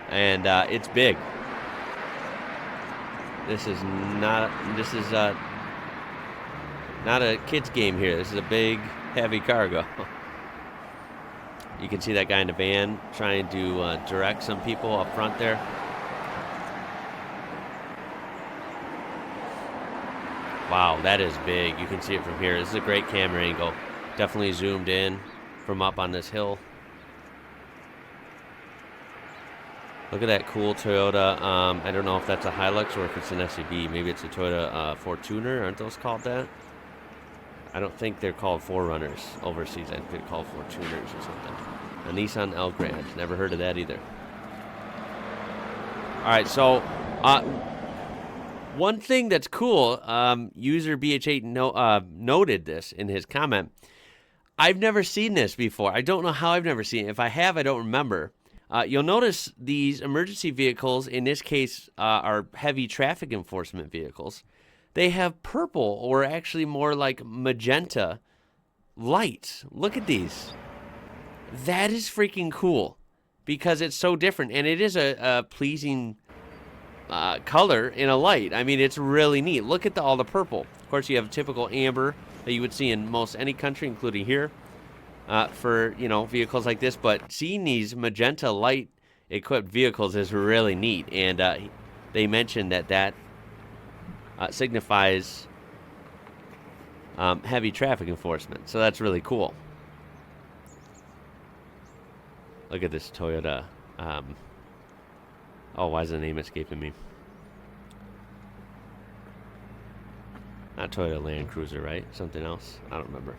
and it's big. This is not a kid's game here. This is a big, heavy cargo. You can see that guy in the van trying to direct some people up front there. Wow, that is big. You can see it from here. This is a great camera angle. Definitely zoomed in from up on this hill. Look at that cool Toyota. I don't know if that's a Hilux or if it's an SUV. Maybe it's a Toyota Fortuner. Aren't those called that? I don't think they're called 4Runners overseas. I think they're called Fortuners or something. A Nissan Elgrand. Never heard of that either. All right, so one thing that's cool, user BH8 noted this in his comment. I've never seen this before. I don't know how I've never seen it. If I have, I don't remember. You'll notice these emergency vehicles, in this case, are heavy traffic enforcement vehicles. They have purple, or actually more like magenta lights. Look at these. That is freaking cool because it's so different, and it is a pleasing color in a light. I mean, it's really neat. Look at all the purple. Of course, you have typical amber that you would see in most any country, including here, for vehicles like this. But seeing these magenta light equipped vehicles is really neat, and they mentioned that signifies heavy traffic enforcement. So that's really cool. Look at this Toyota. Why is the name escaping me? Not Toyota Land Cruiser, right? Something else? I don't remember.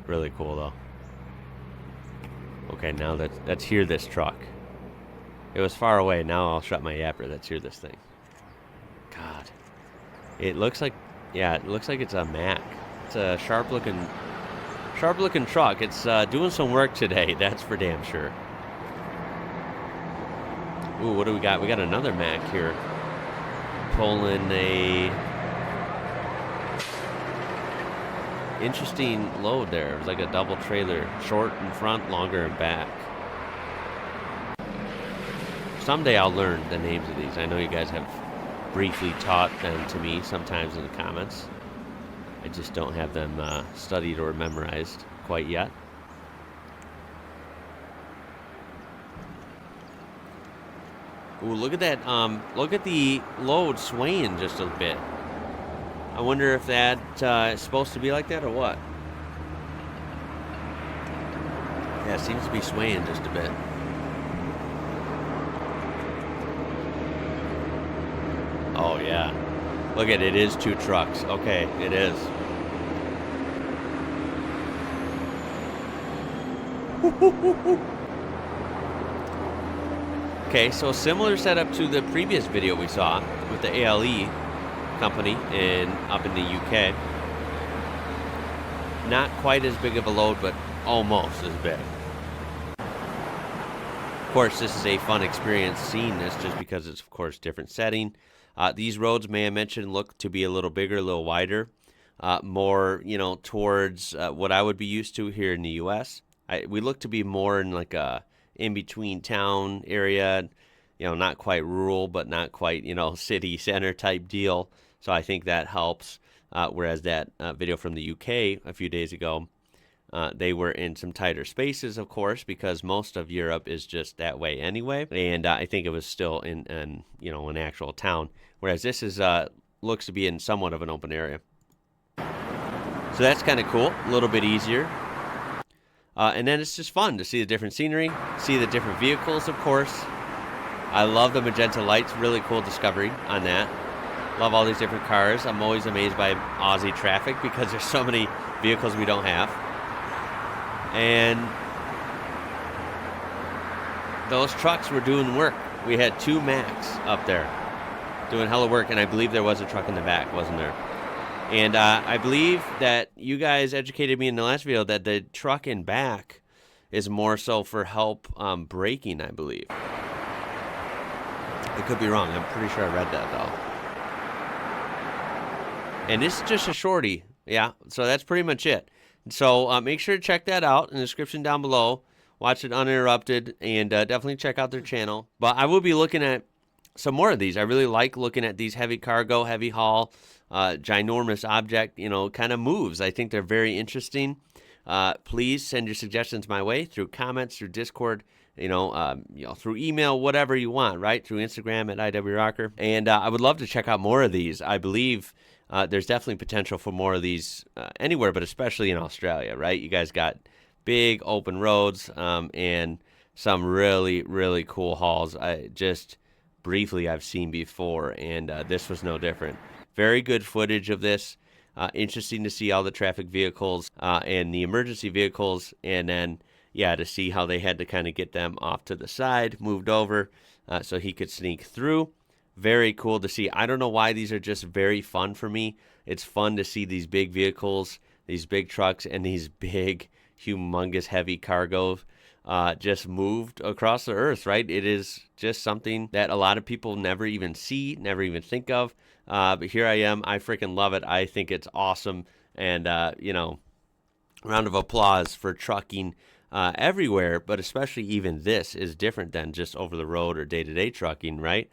Really cool, though. Okay, now let's hear this truck. It was far away. Now I'll shut my yapper. Let's hear this thing. God. It looks like it's a Mack. It's a sharp-looking truck. It's doing some work today. That's for damn sure. Ooh, what do we got? We got another Mack here. Pulling a interesting load there. It was like a double trailer. Short in front, longer in back. Someday I'll learn the names of these. I know you guys have briefly taught them to me sometimes in the comments. I just don't have them studied or memorized quite yet. Ooh, look at that. Look at the load swaying just a bit. I wonder if that is supposed to be like that or what. Yeah, it seems to be swaying just a bit. Oh, yeah. Look at it. It is two trucks. Okay, it is. Okay, so similar setup to the previous video we saw with the ALE company up in the UK. Not quite as big of a load, but almost as big. Of course, this is a fun experience seeing this just because it's, of course, different setting. These roads, may I mention, look to be a little bigger, a little wider, more, towards what I would be used to here in the U.S. We look to be more in like a in-between town area, not quite rural, but not quite, city center type deal. So I think that helps. Whereas that video from the UK a few days ago, they were in some tighter spaces, of course, because most of Europe is just that way anyway. And I think it was still in an actual town. Whereas this is looks to be in somewhat of an open area. So that's kind of cool. A little bit easier. And then it's just fun to see the different scenery, see the different vehicles, of course. I love the magenta lights. Really cool discovery on that. Love all these different cars. I'm always amazed by Aussie traffic because there's so many vehicles we don't have. And those trucks were doing work. We had two Macks up there doing hella work, and I believe there was a truck in the back, wasn't there? And I believe that you guys educated me in the last video that the truck in back is more so for help braking, I believe. I could be wrong. I'm pretty sure I read that, though. And this is just a shorty. Yeah, so that's pretty much it. So make sure to check that out in the description down below. Watch it uninterrupted, and definitely check out their channel. But I will be looking at some more of these. I really like looking at these heavy cargo, heavy haul, ginormous object, kind of moves. I think they're very interesting. Please send your suggestions my way through comments, through Discord, through email, whatever you want, right? Through Instagram at IWRocker. And I would love to check out more of these. I believe there's definitely potential for more of these anywhere, but especially in Australia, right? You guys got big open roads and some really, really cool hauls. I've seen before, and this was no different. Very good footage of this. Interesting to see all the traffic vehicles and the emergency vehicles, and then, to see how they had to kind of get them off to the side, moved over so he could sneak through. Very cool to see. I don't know why these are just very fun for me. It's fun to see these big vehicles, these big trucks, and these big, humongous, heavy cargo just moved across the earth, right? It is just something that a lot of people never even see, never even think of. But here I am. I freaking love it. I think it's awesome. And, round of applause for trucking everywhere, but especially even this is different than just over the road or day-to-day trucking, right?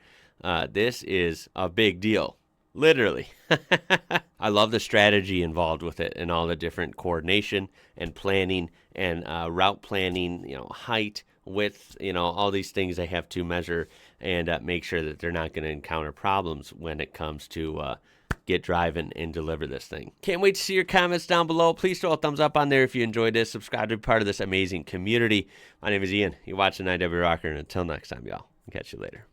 This is a big deal, literally. I love the strategy involved with it and all the different coordination and planning and route planning, height, width, all these things they have to measure and make sure that they're not going to encounter problems when it comes to get driving and deliver this thing. Can't wait to see your comments down below. Please throw a thumbs up on there if you enjoyed this. Subscribe to be part of this amazing community. My name is Ian. You're watching IWRocker, and until next time, y'all. I'll catch you later.